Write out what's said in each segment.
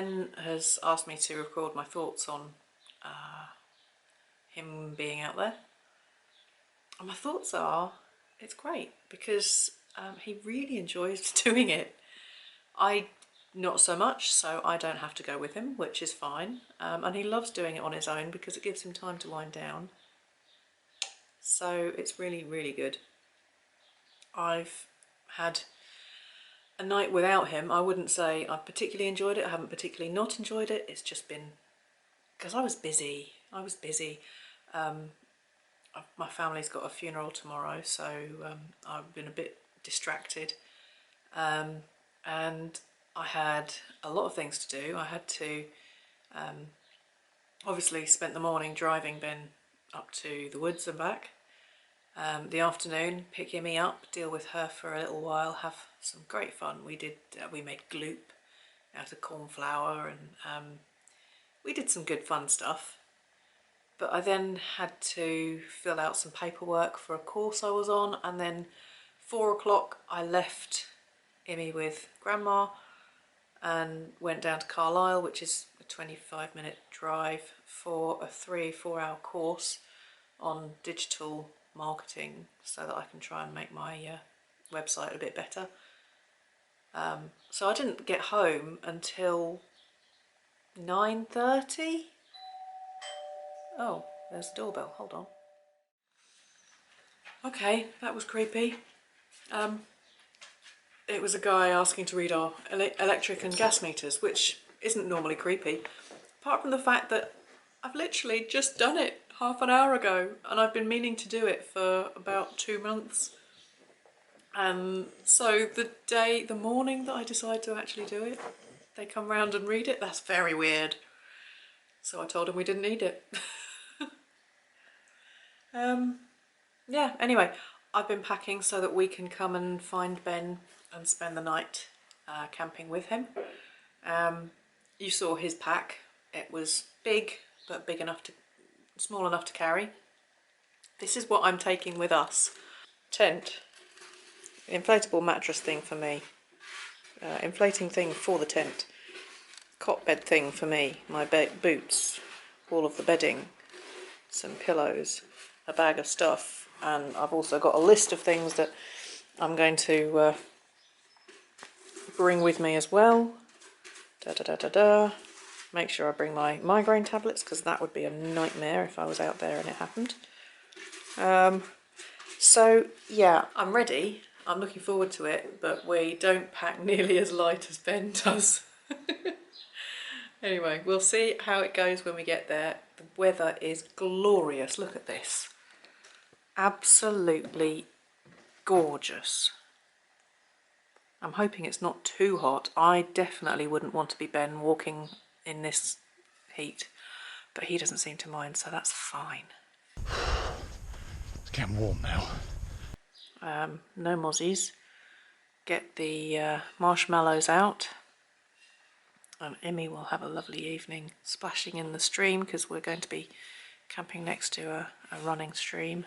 Ben has asked me to record my thoughts on him being out there. And my thoughts are, it's great because he really enjoys doing it. I not so much, so I don't have to go with him, which is fine. And he loves doing it on his own because it gives him time to wind down. So it's really, really good. I've had a night without him. I wouldn't say I've particularly enjoyed it. I haven't particularly not enjoyed it. It's just been because I was busy. My family's got a funeral tomorrow, so I've been a bit distracted. And I had a lot of things to do. I had to obviously spent the morning driving Ben up to the woods and back. The afternoon, pick Emmy up, deal with her for a little while, have some great fun. We made gloop out of corn flour, and we did some good fun stuff. But I then had to fill out some paperwork for a course I was on, and then 4 o'clock I left Emmy with Grandma and went down to Carlisle, which is a 25-minute drive, for a 3-4 hour course on digital marketing so that I can try and make my website a bit better. So I didn't get home until 9:30. Oh, there's the doorbell, hold on. Okay, that was creepy. It was a guy asking to read our electric and gas meters, which isn't normally creepy, apart from the fact that I've literally just done it half an hour ago, and I've been meaning to do it for about 2 months. And so the morning that I decide to actually do it, they come round and read it. That's very weird. So I told them we didn't need it. Yeah, anyway, I've been packing so that we can come and find Ben and spend the night camping with him. You saw his pack. It was big, but small enough to carry. This is what I'm taking with us. Tent, inflatable mattress thing for me, inflating thing for the tent, cot bed thing for me, my boots, all of the bedding, some pillows, a bag of stuff, and I've also got a list of things that I'm going to bring with me as well. Make sure I bring my migraine tablets, because that would be a nightmare if I was out there and it happened. So yeah, I'm ready. I'm looking forward to it, but we don't pack nearly as light as Ben does. Anyway, we'll see how it goes when we get there. The weather is glorious. Look at this. Absolutely gorgeous. I'm hoping it's not too hot. I definitely wouldn't want to be Ben walking in this heat, but he doesn't seem to mind, so that's fine. It's getting warm now. No mozzies. Get the marshmallows out, and Emmy will have a lovely evening splashing in the stream, because we're going to be camping next to a running stream.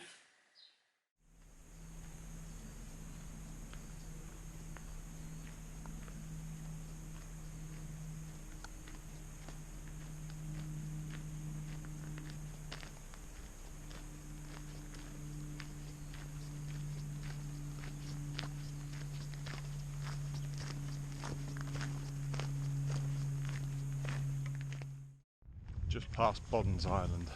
Just past Bodden's Island,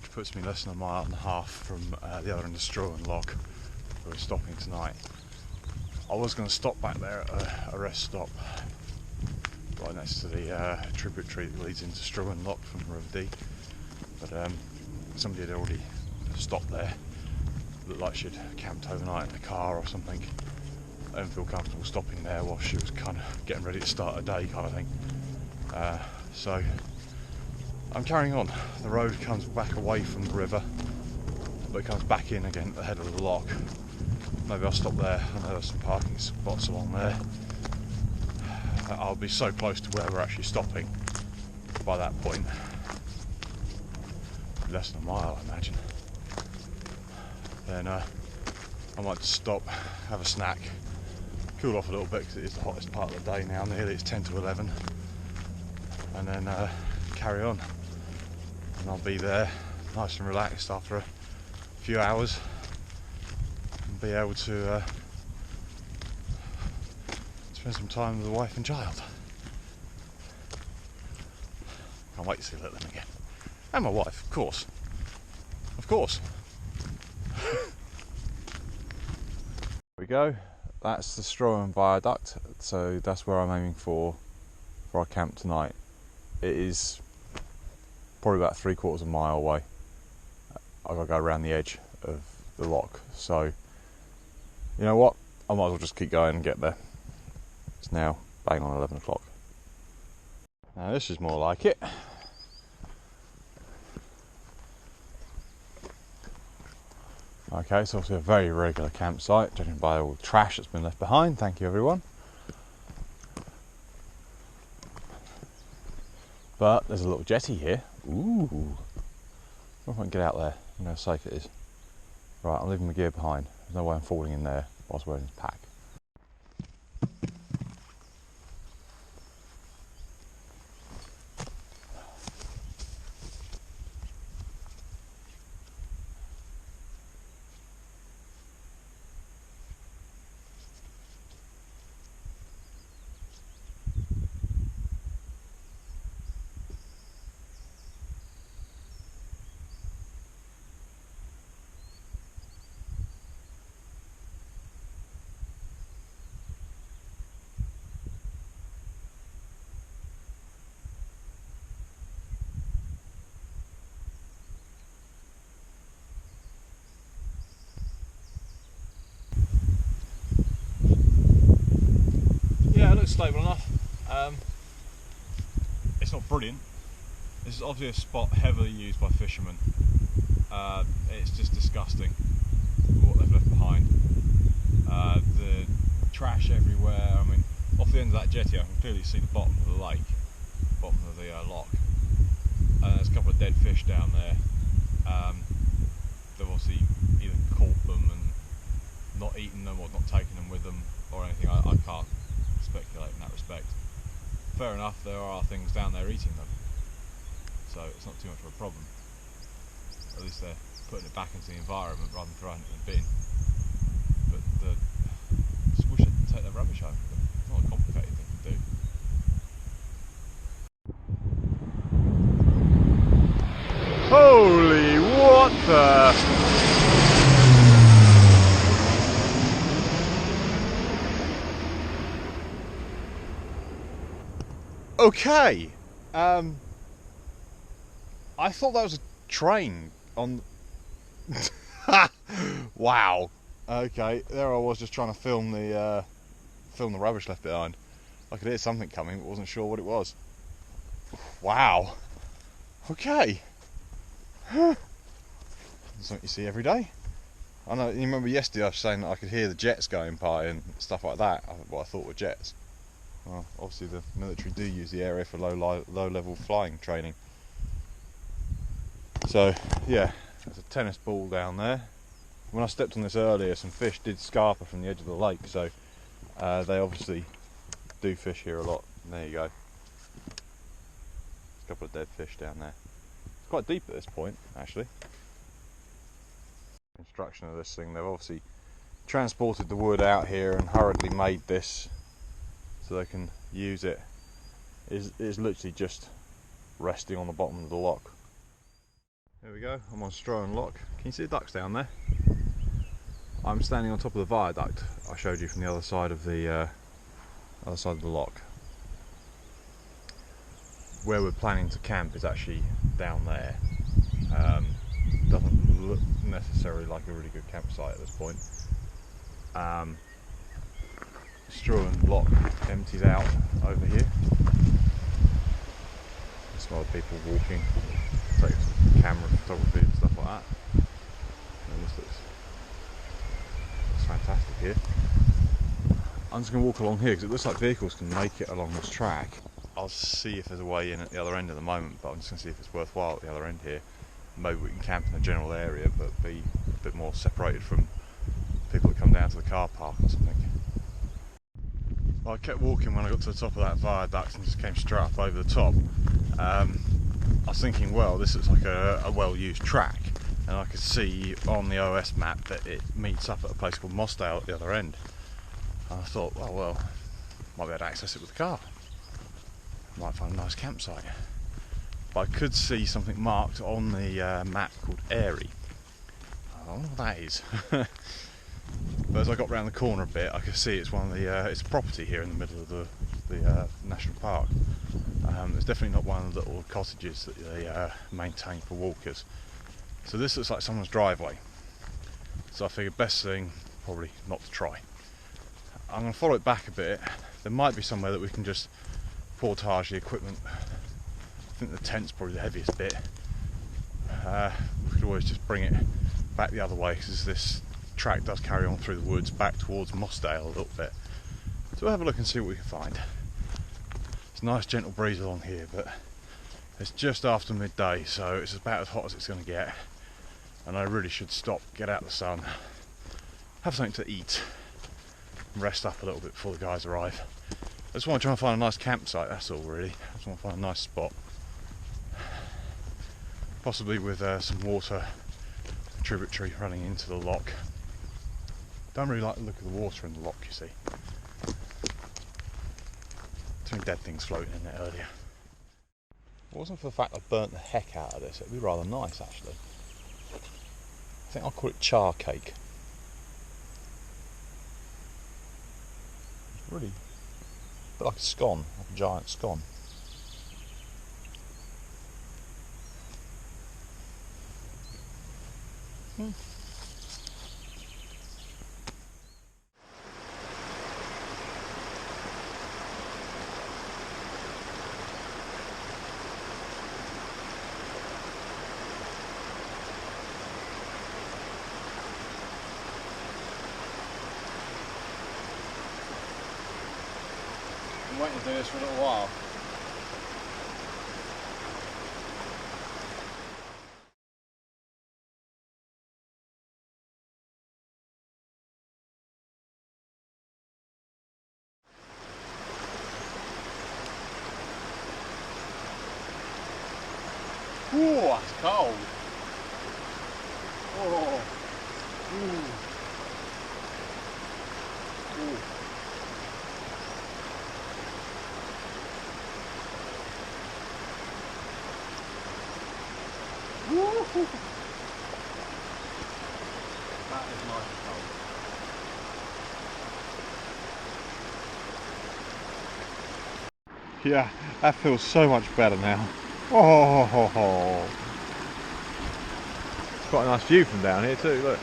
which puts me less than 1.5 miles from the other end of Struan Lock, where we're stopping tonight. I was going to stop back there at a rest stop right next to the tributary that leads into Struan Lock from River Dee, but somebody had already stopped there. Looked like she'd camped overnight in the car or something. I didn't feel comfortable stopping there while she was kind of getting ready to start a day kind of thing. So I'm carrying on. The road comes back away from the river, but it comes back in again at the head of the lock. Maybe I'll stop there. I know there's some parking spots along there. I'll be so close to where we're actually stopping by that point. Less than 1 mile, I imagine. Then I might just stop, have a snack, cool off a little bit, because it is the hottest part of the day now. Nearly it's 10 to 11. and then carry on. And I'll be there nice and relaxed after a few hours and be able to spend some time with the wife and child. Can't wait to see them again. And my wife, of course. Of course. There we go. That's the Strohan Viaduct, so that's where I'm aiming for our camp tonight. It is probably about 3/4 of a mile away. I've got to go around the edge of the lock, so you know what? I might as well just keep going and get there. It's now bang on 11 o'clock. Now this is more like it. Okay, so obviously a very regular campsite, judging by all the trash that's been left behind. Thank you, everyone. But there's a little jetty here. Ooh. I wonder if I can get out there. You know how safe it is. Right, I'm leaving my gear behind. There's no way I'm falling in there whilst wearing this pack. Yeah, it looks stable enough. It's not brilliant. This is obviously a spot heavily used by fishermen. It's just disgusting what they've left behind. The trash everywhere. I mean, off the end of that jetty I can clearly see the bottom of the lake, bottom of the lock. And there's a couple of dead fish down there. They've obviously either caught them and not eaten them or not taken them with them or anything. I can't speculate in that respect. Fair enough, there are things down there eating them, so it's not too much of a problem. At least they're putting it back into the environment rather than throwing it in the bin. But I just wish they'd take their rubbish home. It's not a complicated thing to do. Holy what the... Okay, I thought that was a train on... Wow. Okay, there I was just trying to film the rubbish left behind. I could hear something coming, but wasn't sure what it was. Wow. Okay. That's something you see every day. I know. You remember yesterday I was saying that I could hear the jets going by and stuff like that. What I thought were jets. Well, obviously the military do use the area for low-level flying training. So, yeah, there's a tennis ball down there. When I stepped on this earlier, some fish did scarper from the edge of the lake, so they obviously do fish here a lot. And there you go. There's a couple of dead fish down there. It's quite deep at this point, actually. Construction of this thing, they've obviously transported the wood out here and hurriedly made this so they can use it. It's literally just resting on the bottom of the lock. There we go, I'm on Strohan Lock. Can you see the ducks down there? I'm standing on top of the viaduct I showed you from the other side of the lock. Where we're planning to camp is actually down there. Doesn't look necessarily like a really good campsite at this point. Strohan Lock empties out over here. There's some other people walking, taking some camera photography and stuff like that. And this looks fantastic here. I'm just going to walk along here because it looks like vehicles can make it along this track. I'll see if there's a way in at the other end at the moment, but I'm just going to see if it's worthwhile at the other end here. Maybe we can camp in the general area but be a bit more separated from people that come down to the car park or something. Well, I kept walking when I got to the top of that viaduct and just came straight up over the top. I was thinking, well, this looks like a well-used track, and I could see on the OS map that it meets up at a place called Mossdale at the other end. And I thought, oh well, might be able to access it with the car. Might find a nice campsite. But I could see something marked on the map called Airy. I don't know what that is. But as I got round the corner a bit, I could see it's one of the it's a property here in the middle of the national park. It's definitely not one of the little cottages that they maintain for walkers. So this looks like someone's driveway. So I figured best thing probably not to try. I'm going to follow it back a bit. There might be somewhere that we can just portage the equipment. I think the tent's probably the heaviest bit. We could always just bring it back the other way, because this track does carry on through the woods back towards Mossdale a little bit. So we'll have a look and see what we can find. It's a nice gentle breeze along here, but it's just after midday, so it's about as hot as it's going to get. And I really should stop, get out of the sun, have something to eat, and rest up a little bit before the guys arrive. I just want to try and find a nice campsite, that's all really. I just want to find a nice spot. Possibly with some water, a tributary running into the loch. Don't really like the look of the water in the loch, you see. Too many dead things floating in there earlier. If it wasn't for the fact I burnt the heck out of this, it'd be rather nice actually. I think I'll call it char cake. It's really a bit like a scone, like a giant scone. I'm waiting to do this for a little while. Ooh, that's cold. Oh. Ooh. Ooh. Woo-hoo. That is nice and cold. Yeah, that feels so much better now. Oh, ho, ho. It's quite a nice view from down here too, look.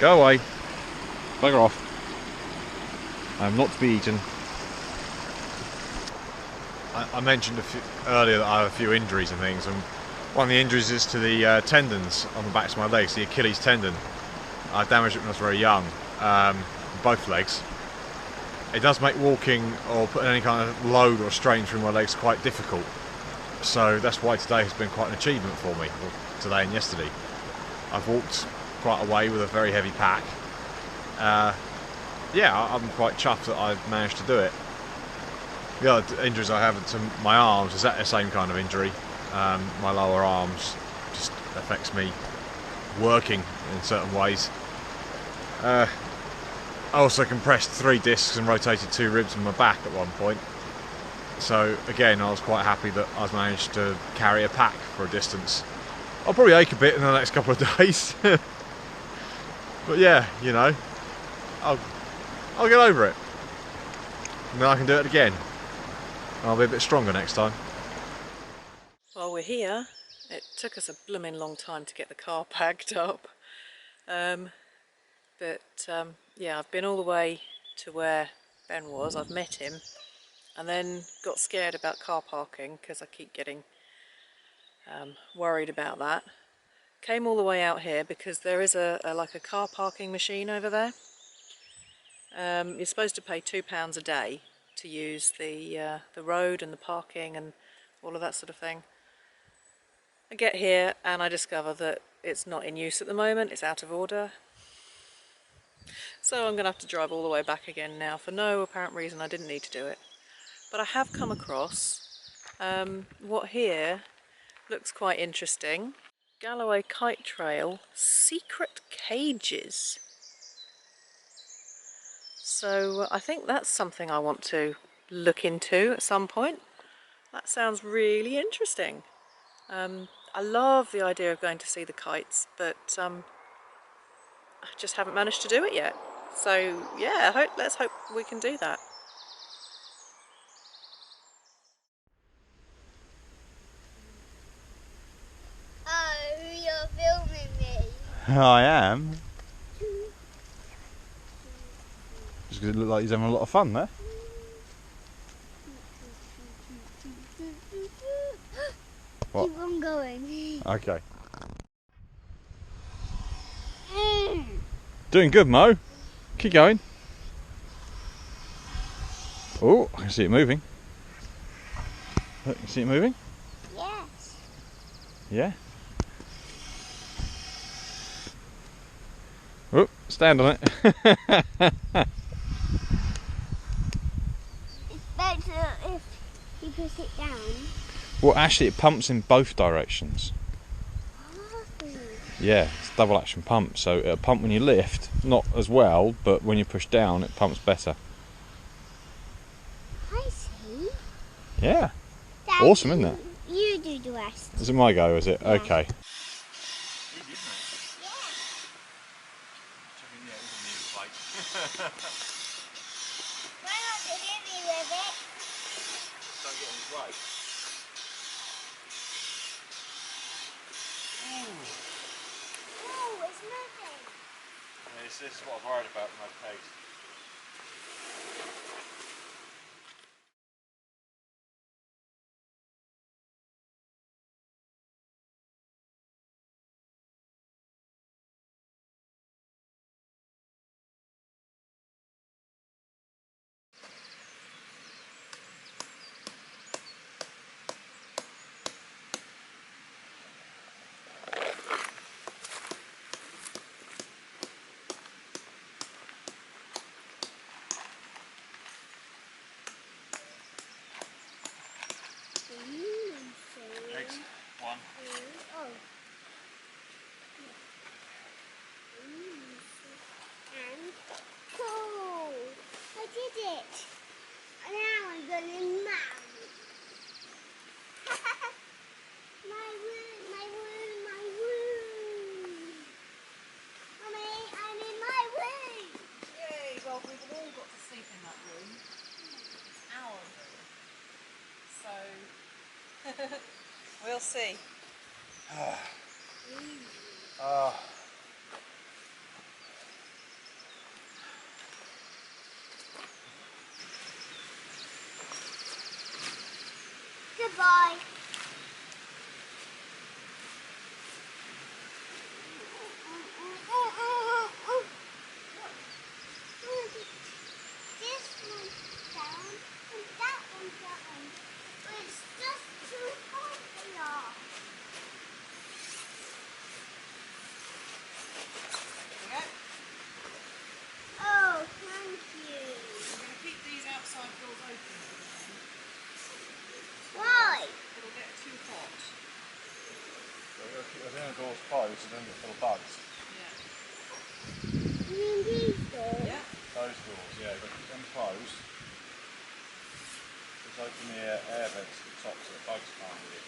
Go away. Bugger off. I'm not to be eaten. I mentioned earlier that I have a few injuries and things, and one of the injuries is to the tendons on the backs of my legs, the Achilles tendon. I damaged it when I was very young, both legs. It does make walking or putting any kind of load or strain through my legs quite difficult. So that's why today has been quite an achievement for me, or today and yesterday. I've walked quite a way with a very heavy pack. Yeah, I'm quite chuffed that I've managed to do it. The other injuries I have to my arms is that the same kind of injury. My lower arms just affects me working in certain ways. I also compressed 3 discs and rotated 2 ribs in my back at one point. So again, I was quite happy that I've managed to carry a pack for a distance. I'll probably ache a bit in the next couple of days. But yeah, you know, I'll get over it. And then I can do it again. And I'll be a bit stronger next time. While we're here, it took us a blooming long time to get the car packed up. Yeah, I've been all the way to where Ben was. I've met him and then got scared about car parking because I keep getting worried about that. Came all the way out here because there is like a car parking machine over there. You're supposed to pay £2 a day to use the road and the parking and all of that sort of thing. I get here and I discover that it's not in use at the moment, it's out of order. So I'm going to have to drive all the way back again now for no apparent reason. I didn't need to do it. But I have come across what here looks quite interesting. Galloway Kite Trail secret cages. So I think that's something I want to look into at some point. That sounds really interesting. I love the idea of going to see the kites, but I just haven't managed to do it yet. So yeah, let's hope we can do that. Oh, you're filming me. I am. Just gonna look like he's having a lot of fun there. What? Keep on going. Okay. Doing good, Mo. Keep going. Oh, I can see it moving. Look, you see it moving? Yes. Yeah. Oh, stand on it. It's better if you push it down. Well, actually, it pumps in both directions. Oh. Yeah, it's a double action pump, so it'll pump when you lift, not as well, but when you push down, it pumps better. I see. Yeah. Daddy, Awesome, isn't it? You do the rest. Is it my go, is it? Yeah. Okay. Try not to hit me with it. Don't get in his way. Oh, it's moving. This is what I'm worried about with my pace. Eggs. One. Oh. And cool. I did it. Now I'm gonna marry. My room, my room, my room. Mommy, I'm in my room. Yay, well we've all got to sleep in that room. It's our room. So we'll see. Goodbye. This one's down and that one's down. But it's just too popular. Here we go. Oh, thank you. We're going to keep these outside doors open. Why? It'll get too hot. Keep the inner doors closed so don't get full of bugs. Yeah. You mean these doors? Yeah. Those doors, yeah, but keep them closed. Just open the air vents at the top so the bugs can't get in.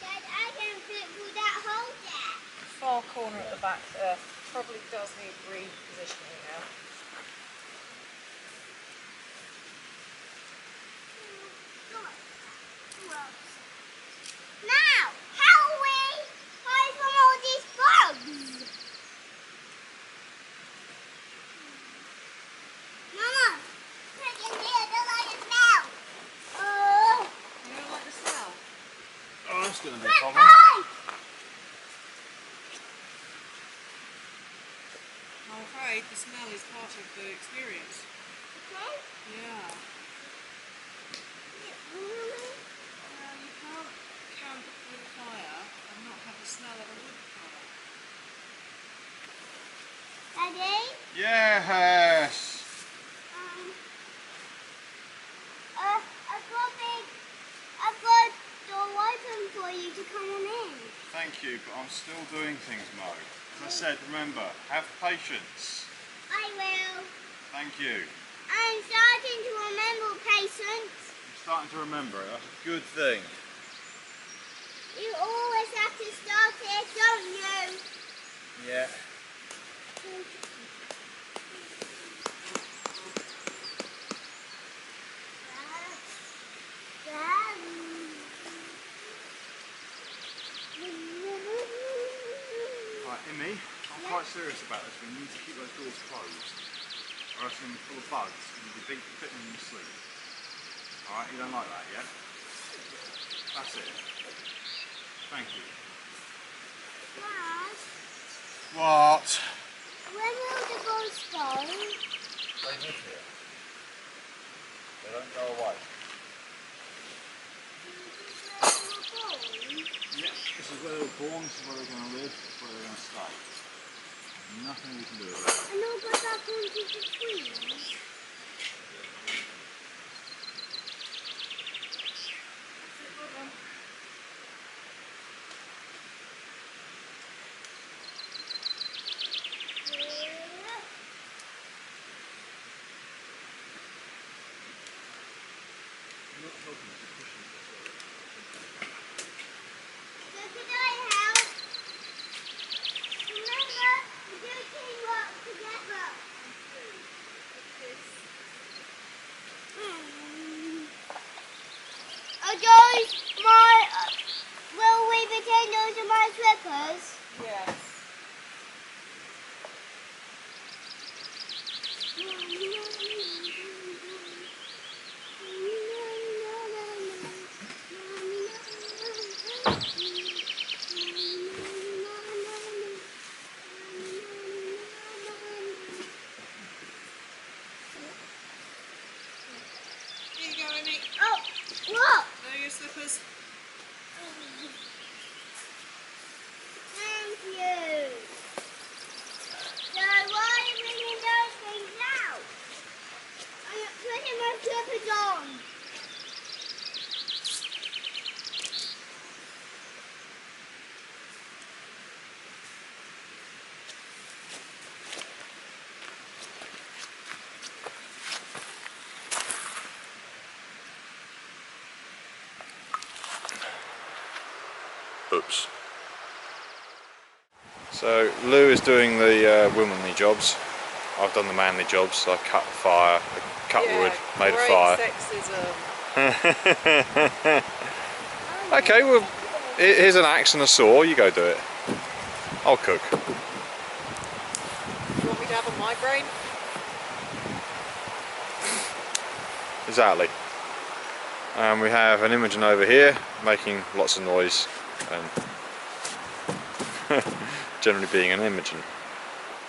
Dad, I can fit through that hole there. The far corner at the back there probably does need repositioning now. Now, how will we hide from all these bugs? Mama, I can hear the light smell. Oh, You don't like the smell? Oh, that's going to be a quick, problem. hide! I'm afraid the smell is part of the experience. Okay. Yeah. Really? Well, you can't camp with a fire and not have the smell of a wood fire. Yes! I've got door open for you to come on in. Thank you, but I'm still doing things, Mo. As I said, remember, have patience. I will. Thank you. I'm starting to remember patience. I'm starting to remember it. That's a good thing. You always have to start it, don't you? Yeah. Right, Emmy, I'm quite serious about this. We need to keep those doors closed, or else you're full of bugs and you'll be bitten in your sleep. Alright, you don't like that, yeah? That's it. Thank you. Dad, What? when will the ghosts go? They live here. They don't go away. Yes, this is where they were born, this is where they're going to live, this is where they're going to stay. Nothing we can do about it. And they'll go back onto the trees. I'm not helping you, you're pushing it. So can I help? Remember, we do teamwork together. Are those my... will we pretend those are my slippers? Yes. Here you go, Emmy. Oh, what? There are your slippers. Thank you. So why are you bringing those things out? I'm putting my slippers on. Oops. So Lou is doing the womanly jobs. I've done the manly jobs. So I cut fire, cut wood, made a fire. Sexism. Okay, well, here's an axe and a saw. You go do it. I'll cook. You want me to have a migraine? Exactly. And we have an Imogen over here making lots of noise and generally being an Imogen.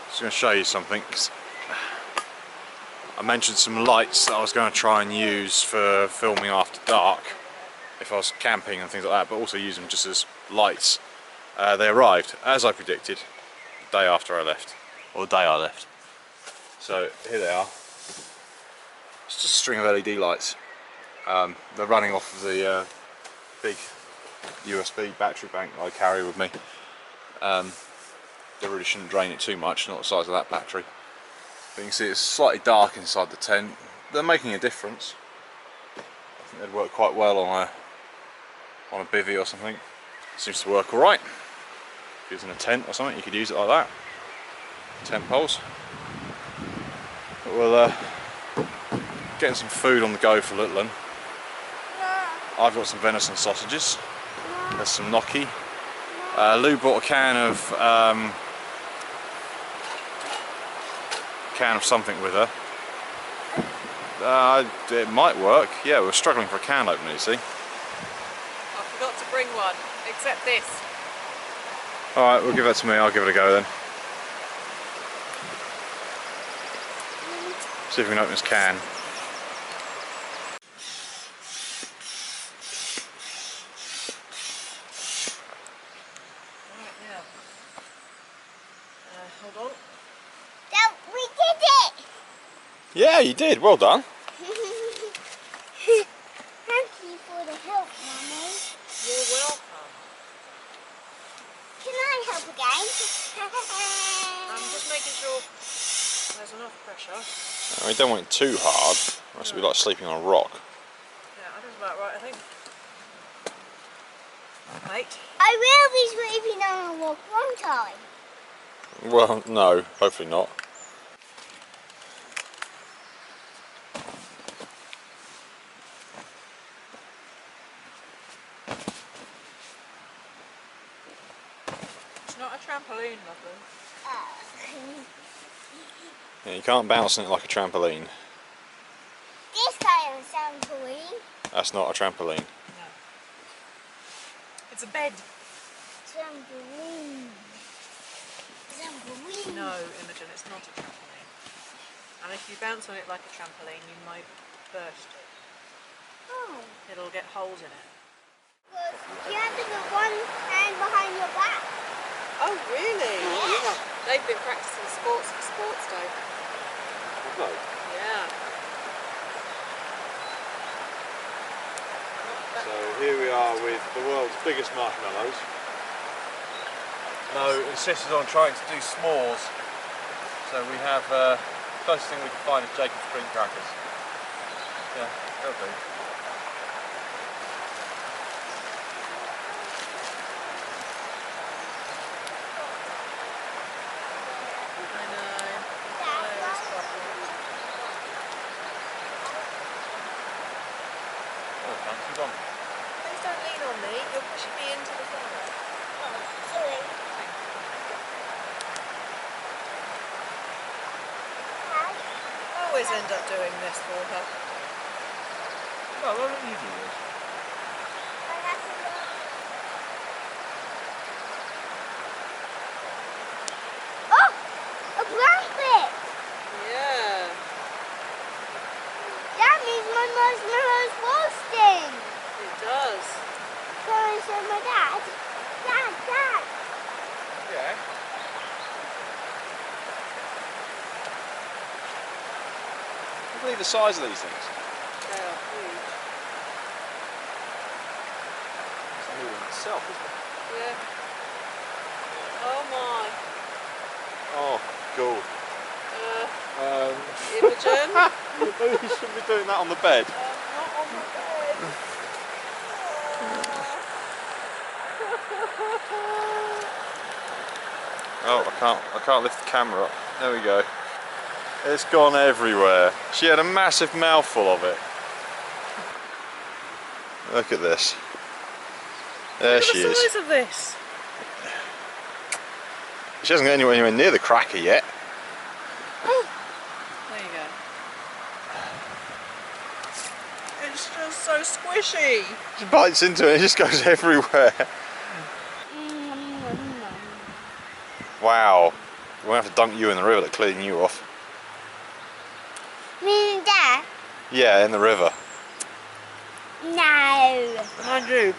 Just going to show you something. I mentioned some lights that I was going to try and use for filming after dark if I was camping and things like that, but also use them just as lights. They arrived, as I predicted, the day after I left, or the day I left. So here they are. It's just a string of LED lights. They're running off of the big USB battery bank that I carry with me. They really shouldn't drain it too much, not the size of that battery. But you can see it's slightly dark inside the tent. They're making a difference. I think they'd work quite well on a bivvy or something. Seems to work alright. Using a tent or something, you could use it like that. Tent poles. But we'll getting some food on the go for little one. I've got some venison sausages. There's some gnocchi. Lou bought a can of something with her. It might work. Yeah, we're struggling for a can opener, you see. I forgot to bring one, except this. Alright, we'll give that to me. I'll give it a go then. See if we can open this can. Right now. Hold on. Don't we Yeah, you did. Well done. Thank you for the help, Mummy. You're welcome. Can I help again? I'm just making sure there's enough pressure. We don't want it too hard. Or else it'll be like sleeping on a rock. Yeah, that's about right, I think. Mate. I will be sleeping on a rock, won't I? Well, no, hopefully not. It's not a trampoline, lovely. Yeah, you can't bounce on it like a trampoline. This kind of trampoline. That's not a trampoline. No. It's a bed. Trampoline. Trampoline. No, Imogen, it's not a trampoline. And if you bounce on it like a trampoline, you might burst it. Oh. It'll get holes in it. You have to put one hand behind your back. Oh, really? Yeah. They've been practicing sports day. No. Yeah. So here we are with the world's biggest marshmallows. Mo insisted on trying to do s'mores. So we have closest thing we can find is Jacob's cream crackers. Yeah, they'll do. I know. Oh, thanks, you've gone. Please don't lean on me. You're pushing me into the fire. Silly. I always end up doing this for her. Oh, why don't you do this? Oh! A blanket! Yeah. That means my marshmallow's roasting. It does. Can I show my dad? Dad! Yeah. I believe the size of these things. They are huge. It's a movie in itself, isn't it? Yeah. Oh my. Oh, cool. Imogen? Maybe you shouldn't be doing that on the bed. Not on the bed. Oh, I can't lift the camera up. There we go. It's gone everywhere. She had a massive mouthful of it. Look at this. There she Look at the is. size of this. She hasn't got anywhere near the cracker yet. There you go. It's just so squishy. She bites into it and it just goes everywhere. Wow. We're going to have to dunk you in the river to clean you off. Me and Dad? Yeah, in the river. No. Mind you,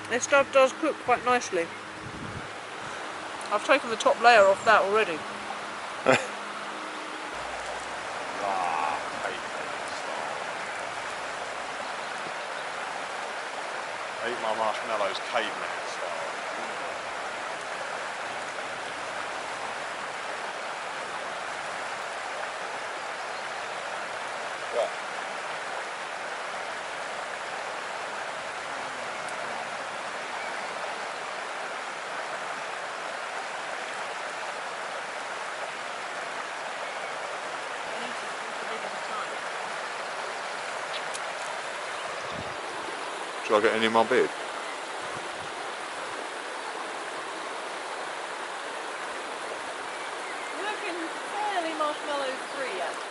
this stuff does cook quite nicely. I've taken the top layer off that already. I eat my marshmallows caveman style. What? Shall I get any of my beard? Looking fairly marshmallow free actually.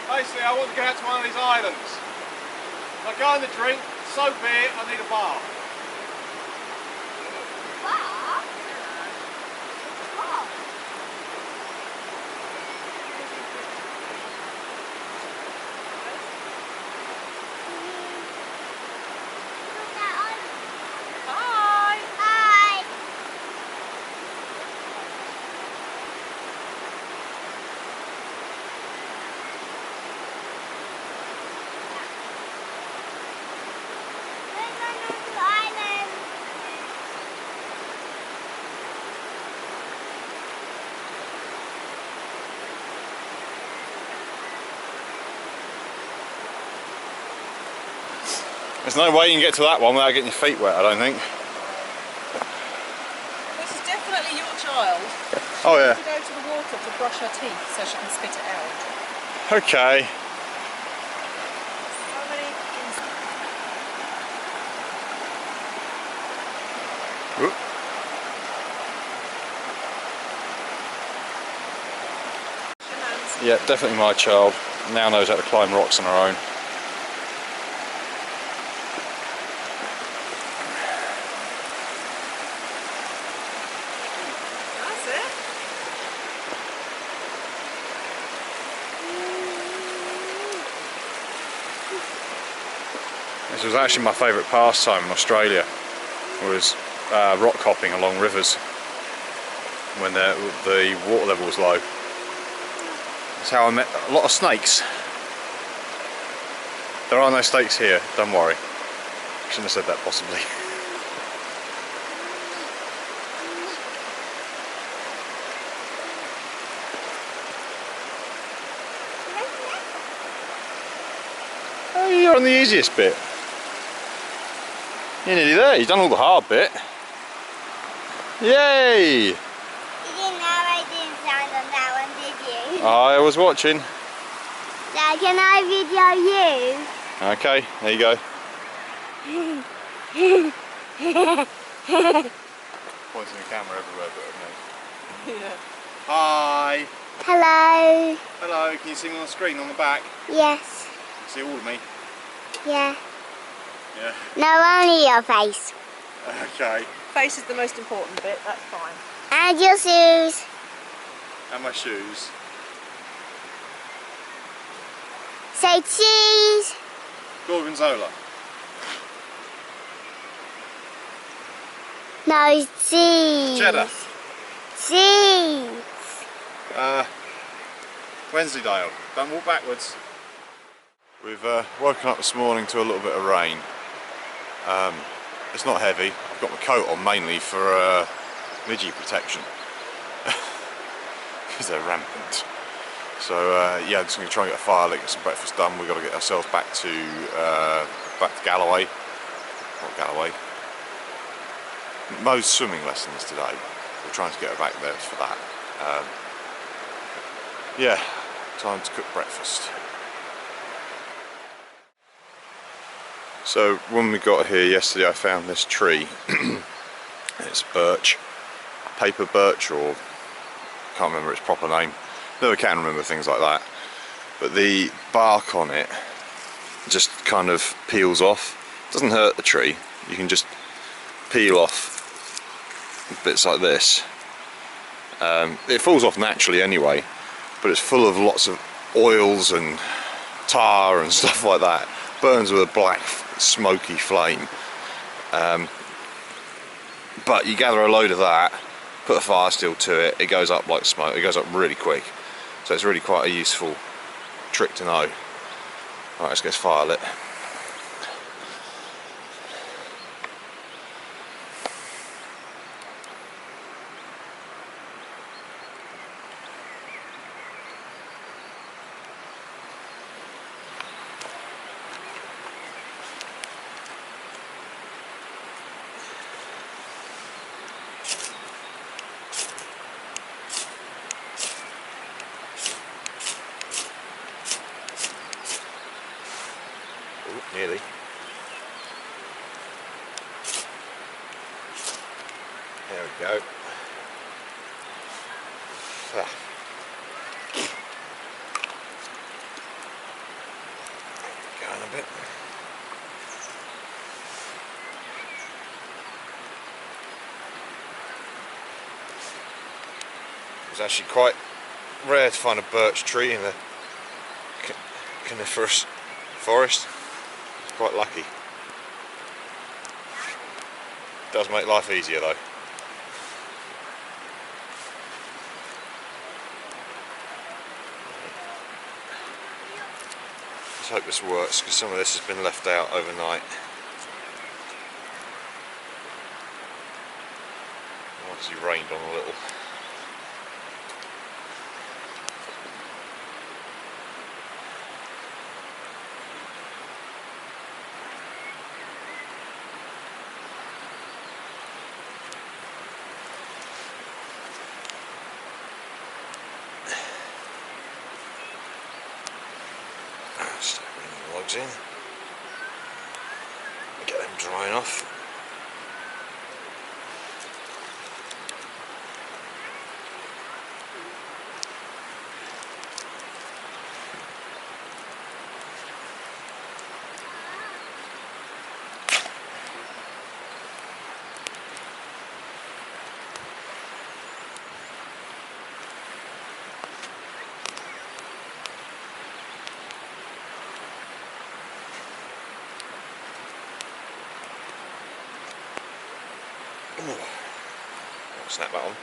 Basically, I want to get out to one of these islands. If I go in the drink, so be it, I need a bath. There's no way you can get to that one without getting your feet wet, I don't think. This is definitely your child. Oh yeah. She needs to go to the water to brush her teeth so she can spit it out. Okay. So many Oop. Yeah, definitely my child. Now knows how to climb rocks on her own. That's it. This was actually my favourite pastime in Australia, was rock hopping along rivers when the water level was low. That's how I met a lot of snakes. There are no snakes here, don't worry. Shouldn't have said that possibly. Oh, you're on the easiest bit. You're nearly there, you've done all the hard bit. Yay! You didn't know I didn't stand on that one, did you? I was watching. Dad, can I video you? Okay, there you go. Pointing the camera everywhere but at me. Yeah. Hi! Hello. Hello, can you see me on the screen on the back? Yes. See all of me? Yeah. Yeah. No, only your face. Okay. Face is the most important bit, that's fine. And your shoes. And my shoes. Say cheese. Gorgonzola. No, cheese. Cheddar. Cheese. Wensleydale. Don't walk backwards. We've woken up this morning to a little bit of rain. It's not heavy. I've got my coat on mainly for midgie protection because they're rampant. So yeah, I'm just going to try and get a fire lit, get some breakfast done. We've got to get ourselves back to Galloway. Not Galloway. Mo's swimming lessons today. We're trying to get her back there for that. Yeah, time to cook breakfast. So when we got here yesterday, I found this tree. It's birch, paper birch, or can't remember its proper name. Never can remember things like that. But the bark on it just kind of peels off. Doesn't hurt the tree. You can just peel off bits like this. It falls off naturally anyway, but it's full of lots of oils and tar and stuff like that. Burns with a black smoky flame. But you gather a load of that, put a fire steel to it, it goes up like smoke. It goes up really quick, so it's really quite a useful trick to know. Right, let's get this fire lit. Nearly. There we go. Going a bit. It's actually quite rare to find a birch tree in the coniferous forest. Quite lucky. Does make life easier though. Let's hope this works, because some of this has been left out overnight. Obviously rained on a little. plugs in. Get them drying off. Snap that on.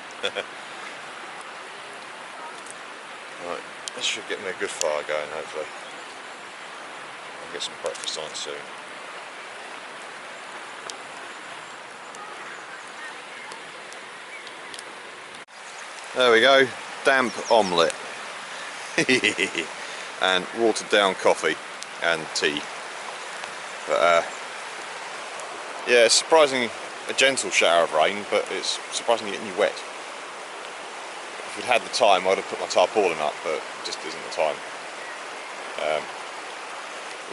Right, this should get me a good fire going, hopefully. I'll get some breakfast on soon. There we go, damp omelette. And watered down coffee and tea. But yeah, it's surprisingly a gentle shower of rain, but it's surprisingly getting you wet. If we'd had the time, I'd have put my tarpaulin up, but it just isn't the time.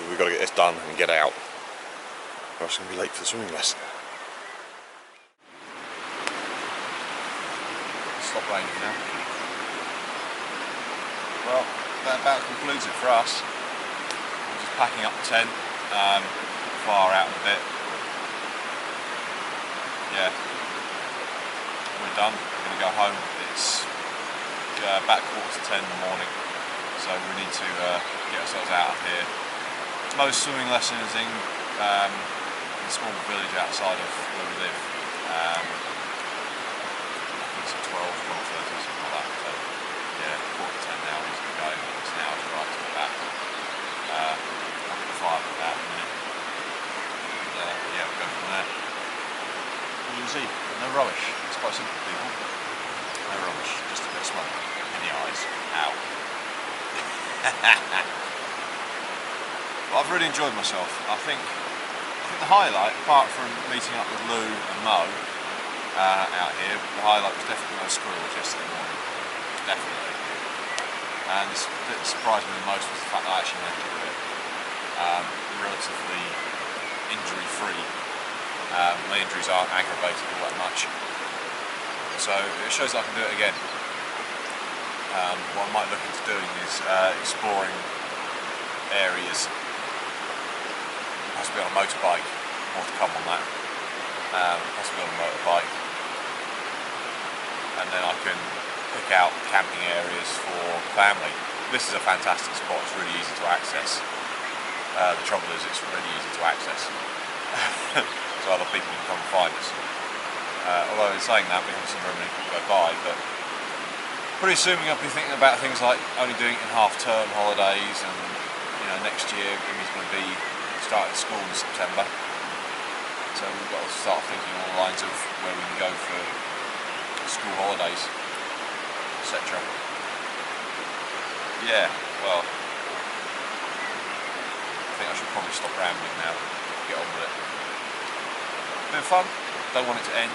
We've got to get this done and get out, or else I'm going to be late for the swimming lesson. Stop raining now. Well, that about concludes it for us. I'm just packing up the tent, fire out in a bit. Yeah, we're done. We're going to go home. It's back 10:15 in the morning, so we need to get ourselves out of here. Most swimming lessons in a small village outside of where we live. I think it's 12, 12:30, something like that. So yeah, 10:15 now. We're going to go. It's an hour to drive to get back. I'll get the fire put out in a minute. And yeah, we'll go from there. Easy, no rubbish. It's quite simple, people. No rubbish, just a bit of smoke in the eyes. Ow. But I've really enjoyed myself. I think the highlight, apart from meeting up with Lou and Mo out here, the highlight was definitely those squirrels yesterday morning. Definitely. And the bit that surprised me the most was the fact that I actually managed to do it. Relatively injury-free. My injuries aren't aggravated all that much, so it shows that I can do it again. What I might look into doing is exploring areas, possibly on a motorbike, more to come on that, possibly on a motorbike, and then I can pick out camping areas for family. This is a fantastic spot, it's really easy to access. The trouble is it's really easy to access. So other people can come and find us. Although in saying that, we haven't seen very many people go by, but pretty soon I'll be thinking about things like only doing it in half-term holidays, and next year Emmy's going to be starting school in September, so we've got to start thinking along the lines of where we can go for school holidays, etc. Yeah, well, I think I should probably stop rambling now, get on with it. Been fun, don't want it to end,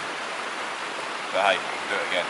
but hey, I can do it again.